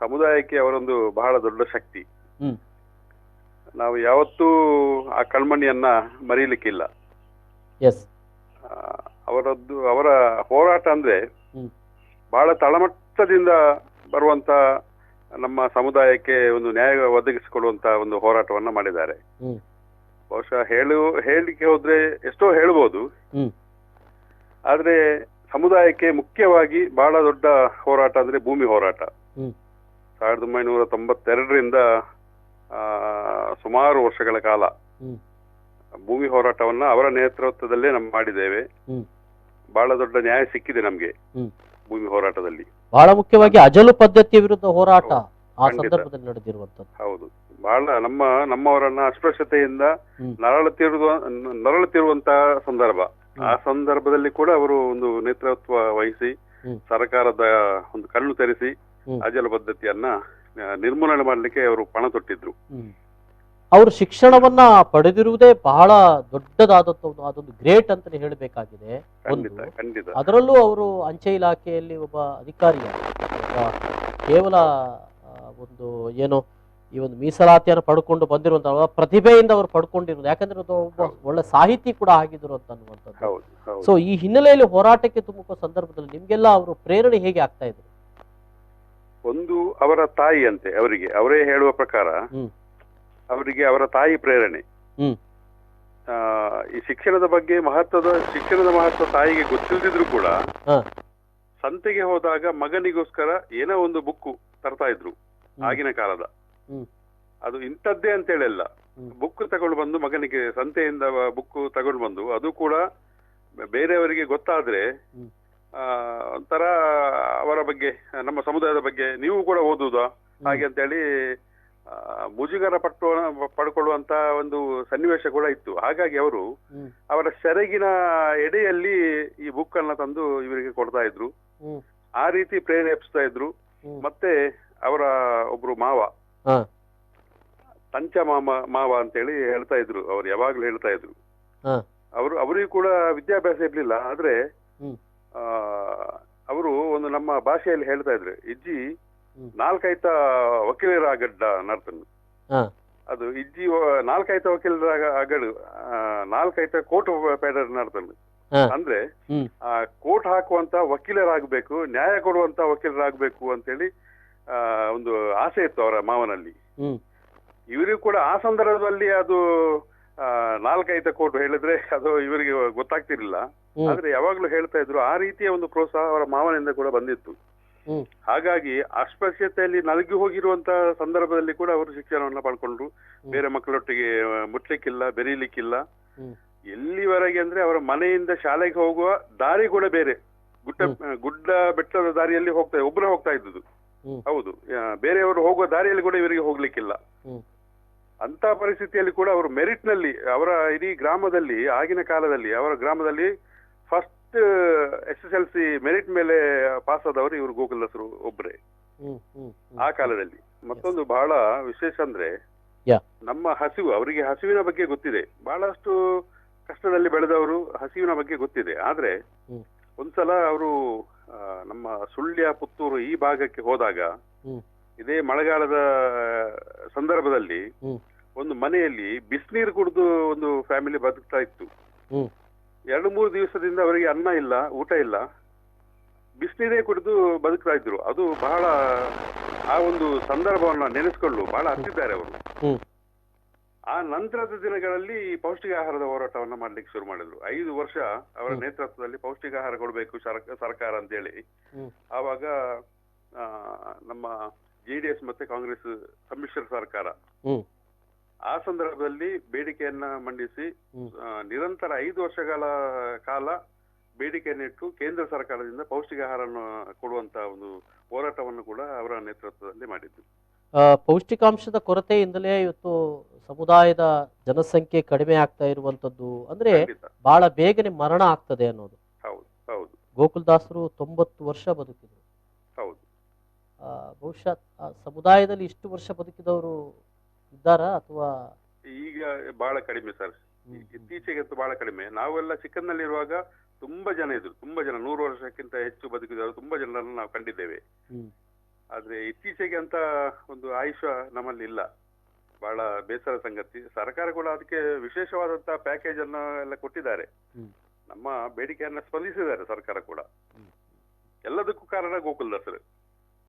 ಸಮುದಾಯಕ್ಕೆ ಅವರೊಂದು ಬಹಳ ದೊಡ್ಡ ಶಕ್ತಿ. ಹ್ಮ್ ನಾವು ಯಾವತ್ತೂ ಆ ಕಣ್ಮಣಿಯನ್ನ ಮರೀಲಿಕ್ಕಿಲ್ಲ. ಎಸ್. ಆ, ಅವರ ಹೋರಾಟ ಅಂದ್ರೆ ಹ್ಮ್ ಬಹಳ ತಳಮಟ್ಟದಿಂದ ಬರುವಂತ ನಮ್ಮ ಸಮುದಾಯಕ್ಕೆ ಒಂದು ನ್ಯಾಯ ಒದಗಿಸಿಕೊಡುವಂತ ಒಂದು ಹೋರಾಟವನ್ನ ಮಾಡಿದ್ದಾರೆ. ಹ್ಮ್ ಬಹುಶಃ ಹೇಳಲಿಕ್ಕೆ ಹೋದ್ರೆ ಎಷ್ಟೋ ಹೇಳ್ಬೋದು. ಹ್ಮ್ ಆದ್ರೆ ಸಮುದಾಯಕ್ಕೆ ಮುಖ್ಯವಾಗಿ ಬಹಳ ದೊಡ್ಡ ಹೋರಾಟ ಅಂದ್ರೆ ಭೂಮಿ ಹೋರಾಟ. ಹ್ಮ್ 1992ರಿಂದ ಸುಮಾರು ವರ್ಷಗಳ ಕಾಲ ಹ್ಮ್ ಭೂಮಿ ಹೋರಾಟವನ್ನ ಅವರ ನೇತೃತ್ವದಲ್ಲೇ ನಾವು ಮಾಡಿದ್ದೇವೆ. ಹ್ಮ್ ಬಹಳ ದೊಡ್ಡ ನ್ಯಾಯ ಸಿಕ್ಕಿದೆ ನಮ್ಗೆ ಹ್ಮ್ ಭೂಮಿ ಹೋರಾಟದಲ್ಲಿ. ಬಹಳ ಮುಖ್ಯವಾಗಿ ಅಜಲು ಪದ್ಧತಿಯ ವಿರುದ್ಧ ಹೋರಾಟ ಆ ಖಂಡಿತ. ಸಂದರ್ಭದಲ್ಲಿ ನಡೆದಿರುವಂತದ್ದು. ಹೌದು, ಬಹಳ ನಮ್ಮವರನ್ನ ಅಸ್ಪೃಶ್ಯತೆಯಿಂದ ಹ್ಮ್ ನರಳುತ್ತಿರುವಂತ ಸಂದರ್ಭ. ಆ ಸಂದರ್ಭದಲ್ಲಿ ಕೂಡ ಅವರು ಒಂದು ನೇತೃತ್ವ ವಹಿಸಿ ಹ್ಮ್. ಸರ್ಕಾರದ ಒಂದು ಕಣ್ಣು ತೆರೆಸಿ ಹ್ಮ್. ಅಜಲ ಪದ್ಧತಿಯನ್ನ ನಿರ್ಮೂಲನೆ ಮಾಡಲಿಕ್ಕೆ ಅವರು ಪಣ ತೊಟ್ಟಿದ್ರು. ಅವರು ಶಿಕ್ಷಣವನ್ನ ಪಡೆದಿರುವುದೇ ಬಹಳ ದೊಡ್ಡದಾದಂತ ಅದೊಂದು ಗ್ರೇಟ್ ಅಂತಾನೆ ಹೇಳಬೇಕಾಗಿದೆ. ಖಂಡಿತ ಖಂಡಿತ. ಅದರಲ್ಲೂ ಅವರು ಅಂಚೆ ಇಲಾಖೆಯಲ್ಲಿ ಒಬ್ಬ ಅಧಿಕಾರಿಯಾಗಿ ಕೇವಲ ಒಂದು ಏನು ಈ ಒಂದು ಮೀಸಲಾತಿಯನ್ನು ಪಡ್ಕೊಂಡು ಬಂದಿರುವಂತ ಪ್ರತಿಭೆಯಿಂದ ಅವರು ಪಡ್ಕೊಂಡಿರೋದು. ಯಾಕಂದ್ರೆ ಅದು ಒಬ್ಬ ಒಳ್ಳೆ ಸಾಹಿತಿ ಕೂಡ ಆಗಿದ್ರು ಅಂತ ಅನ್ನುವಂಥದ್ದು. ಸೊ ಈ ಹಿನ್ನೆಲೆಯಲ್ಲಿ ಹೋರಾಟಕ್ಕೆ ತುಮಕುವ ಸಂದರ್ಭದಲ್ಲಿ ನಿಮ್ಗೆಲ್ಲ ಅವರು ಪ್ರೇರಣೆ ಹೇಗೆ ಆಗ್ತಾ ಇದ್ರು? ಒಂದು ಅವರ ತಾಯಿ ಅಂತೆ, ಅವರೇ ಹೇಳುವ ಪ್ರಕಾರ ಅವರಿಗೆ ಅವರ ತಾಯಿ ಪ್ರೇರಣೆ. ಈ ಶಿಕ್ಷಣದ ಮಹತ್ವ ತಾಯಿಗೆ ಗೊತ್ತಿಲ್ಲದಿದ್ರು ಕೂಡ ಸಂತೆಗೆ ಹೋದಾಗ ಮಗನಿಗೋಸ್ಕರ ಏನೋ ಒಂದು ಬುಕ್ಕು ತರ್ತಾ ಇದ್ರು ಆಗಿನ ಕಾಲದ. ಅದು ಇಂಥದ್ದೇ ಅಂತ ಹೇಳಿಲ್ಲ, ಬುಕ್ ತಗೊಂಡು ಬಂದು ಮಗನಿಗೆ ಸಂತೆಯಿಂದ ಬುಕ್ ತಗೊಂಡು ಬಂದು ಅದು ಕೂಡ ಬೇರೆಯವರಿಗೆ ಗೊತ್ತಾದ್ರೆ ಒಂಥರ ಅವರ ಬಗ್ಗೆ, ನಮ್ಮ ಸಮುದಾಯದ ಬಗ್ಗೆ ನೀವು ಕೂಡ ಓದುದಾ ಹಾಗೆ ಅಂತೇಳಿ ಮುಜುಗರ ಪಡ್ಕೊಳ್ಳುವಂತ ಒಂದು ಸನ್ನಿವೇಶ ಕೂಡ ಇತ್ತು. ಹಾಗಾಗಿ ಅವರು ಅವರ ಸೆರಗಿನ ಎಡೆಯಲ್ಲಿ ಈ ಬುಕ್ ಅನ್ನ ತಂದು ಇವರಿಗೆ ಕೊಡ್ತಾ ಇದ್ರು. ಆ ರೀತಿ ಪ್ರೇರೇಪಿಸ್ತಾ ಇದ್ರು. ಮತ್ತೆ ಅವರ ಒಬ್ರು ಮಾವ, ತಂಚ ಮಾವ ಅಂತೇಳಿ ಹೇಳ್ತಾ ಇದ್ರು, ಅವ್ರು ಯಾವಾಗ್ಲೂ ಹೇಳ್ತಾ ಇದ್ರು. ಅವರಿಗೂ ಕೂಡ ವಿದ್ಯಾಭ್ಯಾಸ ಇರ್ಲಿಲ್ಲ, ಆದ್ರೆ ಅವರು ಒಂದು ನಮ್ಮ ಭಾಷೆಯಲ್ಲಿ ಹೇಳ್ತಾ ಇದ್ರು, ಇಜ್ಜಿ 4 ವಕೀಲರ ಆಗಡ್ಡ ನರ್ತನು. ಅದು ಇಜ್ಜಿ 4 ವಕೀಲರ ಆಗಡು 4 ಕೋರ್ಟ್ ಪೇಡರ್ ನರ್ತನು. ಅಂದ್ರೆ ಕೋರ್ಟ್ ಹಾಕುವಂತ ವಕೀಲರಾಗಬೇಕು, ನ್ಯಾಯ ಕೊಡುವಂತ ವಕೀಲರಾಗಬೇಕು ಅಂತೇಳಿ ಒಂದು ಆಸೆ ಇತ್ತು ಅವರ ಮಾವನಲ್ಲಿ. ಇವರಿಗೂ ಕೂಡ ಆ ಸಂದರ್ಭದಲ್ಲಿ ಅದು 4 ಕೋರ್ಟ್ ಹೇಳಿದ್ರೆ ಅದು ಇವರಿಗೆ ಗೊತ್ತಾಗ್ತಿರ್ಲಿಲ್ಲ. ಆದ್ರೆ ಯಾವಾಗ್ಲೂ ಹೇಳ್ತಾ ಇದ್ರು. ಆ ರೀತಿಯ ಒಂದು ಪ್ರೋತ್ಸಾಹ ಅವರ ಮಾವನಿಂದ ಕೂಡ ಬಂದಿತ್ತು. ಹಾಗಾಗಿ ಅಸ್ಪೃಶ್ಯತೆಯಲ್ಲಿ ನಲಗಿ ಹೋಗಿರುವಂತ ಸಂದರ್ಭದಲ್ಲಿ ಕೂಡ ಅವರು ಶಿಕ್ಷಣವನ್ನ ಪಡ್ಕೊಂಡ್ರು. ಬೇರೆ ಮಕ್ಕಳೊಟ್ಟಿಗೆ ಮುಟ್ಲಿಕ್ಕಿಲ್ಲ, ಬೆರೀಲಿಕ್ಕಿಲ್ಲ. ಎಲ್ಲಿವರೆಗೆ ಅಂದ್ರೆ ಅವರ ಮನೆಯಿಂದ ಶಾಲೆಗೆ ಹೋಗುವ ದಾರಿ ಕೂಡ ಬೇರೆ, ಗುಡ್ಡ ಬೆಟ್ಟದ ದಾರಿಯಲ್ಲಿ ಒಬ್ಬರೇ ಹೋಗ್ತಾ ಇದ್ದುದು. ಹೌದು, ಬೇರೆಯವರು ಹೋಗುವ ದಾರಿಯಲ್ಲಿ ಕೂಡ ಇವರಿಗೆ ಹೋಗ್ಲಿಕ್ಕಿಲ್ಲ. ಅಂತ ಪರಿಸ್ಥಿತಿಯಲ್ಲಿ ಕೂಡ ಅವರು ಮೆರಿಟ್ ನಲ್ಲಿ ಅವರ ಇಡೀ ಗ್ರಾಮದಲ್ಲಿ, ಆಗಿನ ಕಾಲದಲ್ಲಿ ಅವರ ಗ್ರಾಮದಲ್ಲಿ ಫಸ್ಟ್ SSLC ಮೆರಿಟ್ ಮೇಲೆ ಪಾಸ್ ಆದವರು ಇವರು ಗೋಕುಲದಾಸರು ಒಬ್ರೆ ಆ ಕಾಲದಲ್ಲಿ. ಮತ್ತೊಂದು ಬಹಳ ವಿಶೇಷ ಅಂದ್ರೆ ನಮ್ಮ ಅವರಿಗೆ ಹಸಿವಿನ ಬಗ್ಗೆ ಗೊತ್ತಿದೆ. ಬಹಳಷ್ಟು ಕಷ್ಟದಲ್ಲಿ ಬೆಳೆದವರು, ಹಸಿವಿನ ಬಗ್ಗೆ ಗೊತ್ತಿದೆ. ಆದ್ರೆ ಒಂದ್ಸಲ ಅವರು ನಮ್ಮ ಸುಳ್ಯ, ಪುತ್ತೂರು ಈ ಭಾಗಕ್ಕೆ ಹೋದಾಗ ಇದೇ ಮಳೆಗಾಲದ ಸಂದರ್ಭದಲ್ಲಿ ಒಂದು ಮನೆಯಲ್ಲಿ ಬಿಸಿನೀರು ಕುಡಿದು ಒಂದು ಫ್ಯಾಮಿಲಿ ಬದುಕ್ತಾ ಇತ್ತು. 2-3 ದಿವಸದಿಂದ ಅವರಿಗೆ ಅನ್ನ ಇಲ್ಲ, ಊಟ ಇಲ್ಲ, ಬಿಸಿನೀರೇ ಕುಡಿದು ಬದುಕ್ತಾ ಇದ್ರು. ಅದು ಬಹಳ, ಆ ಒಂದು ಸಂದರ್ಭವನ್ನ ನೆನೆಸ್ಕೊಂಡು ಬಹಳ ಹತ್ತಿದ್ದಾರೆ ಅವರು. ಆ ನಂತರದ ದಿನಗಳಲ್ಲಿ ಪೌಷ್ಟಿಕ ಆಹಾರದ ಹೋರಾಟವನ್ನ ಮಾಡ್ಲಿಕ್ಕೆ ಶುರು ಮಾಡಿದ್ರು. 5 ವರ್ಷ ಅವರ ನೇತೃತ್ವದಲ್ಲಿ ಪೌಷ್ಟಿಕ ಆಹಾರ ಕೊಡಬೇಕು ಸರ್ಕಾರ ಅಂತೇಳಿ. ಆವಾಗ ನಮ್ಮ JDS ಮತ್ತೆ ಕಾಂಗ್ರೆಸ್ ಸಮ್ಮಿಶ್ರ ಸರ್ಕಾರ ಆ ಸಂದರ್ಭದಲ್ಲಿ ಬೇಡಿಕೆಯನ್ನ ಮಂಡಿಸಿ ನಿರಂತರ 5 ವರ್ಷಗಳ ಕಾಲ ಬೇಡಿಕೆಯನ್ನಿಟ್ಟು ಕೇಂದ್ರ ಸರ್ಕಾರದಿಂದ ಪೌಷ್ಟಿಕ ಆಹಾರವನ್ನು ಕೊಡುವಂತ ಒಂದು ಹೋರಾಟವನ್ನು ಕೂಡ ಅವರ ನೇತೃತ್ವದಲ್ಲಿ ಮಾಡಿದ್ದು. ಪೌಷ್ಟಿಕಾಂಶದ ಕೊರತೆಯಿಂದಲೇ ಇವತ್ತು ಸಮುದಾಯದ ಜನಸಂಖ್ಯೆ ಕಡಿಮೆ ಆಗ್ತಾ ಇರುವಂತದ್ದು. ಅಂದ್ರೆ ಬಹಳ ಬೇಗನೆ ಮರಣ ಆಗ್ತದೆ ಅನ್ನೋದು. ಹೌದು ಹೌದು. ಗೋಕುಲದಾಸರು 90 ವರ್ಷ ಬದುಕಿದ್ರು. ಹೌದು. ಬಹುಶಃ ಸಮುದಾಯದಲ್ಲಿ ಇಷ್ಟು ವರ್ಷ ಬದುಕಿದವರು ಇದ್ದಾರಾ ಅಥವಾ ಈಗ ಬಹಳ ಕಡಿಮೆ ಸರ್. ಇತ್ತೀಚೆಗೆ ಬಹಳ ಕಡಿಮೆ. ನಾವೆಲ್ಲ ಚಿಕ್ಕನ್ನಲ್ಲಿರುವಾಗ ತುಂಬಾ ಜನ ಇದ್ರು, ತುಂಬಾ ಜನ 100 ವರ್ಷಕ್ಕಿಂತ ಹೆಚ್ಚು ಬದುಕಿದವರು ತುಂಬಾ ಜನರನ್ನು ನಾವು ಕಂಡಿದ್ದೇವೆ. ಆದ್ರೆ ಇತ್ತೀಚೆಗೆ ಅಂತ ಒಂದು ಆಯುಷ ನಮ್ಮಲ್ಲಿ ಇಲ್ಲ. ಬಹಳ ಬೇಸರ ಸಂಗತಿ. ಸರ್ಕಾರ ಕೂಡ ಅದಕ್ಕೆ ವಿಶೇಷವಾದಂತಹ ಪ್ಯಾಕೇಜ್ ಅನ್ನು ಎಲ್ಲ ಕೊಟ್ಟಿದ್ದಾರೆ. ನಮ್ಮ ಬೇಡಿಕೆಯನ್ನ ಸ್ಪಂದಿಸಿದ್ದಾರೆ ಸರ್ಕಾರ ಕೂಡ. ಎಲ್ಲದಕ್ಕೂ ಕಾರಣ ಗೋಕುಲ್ ದಾಸರು.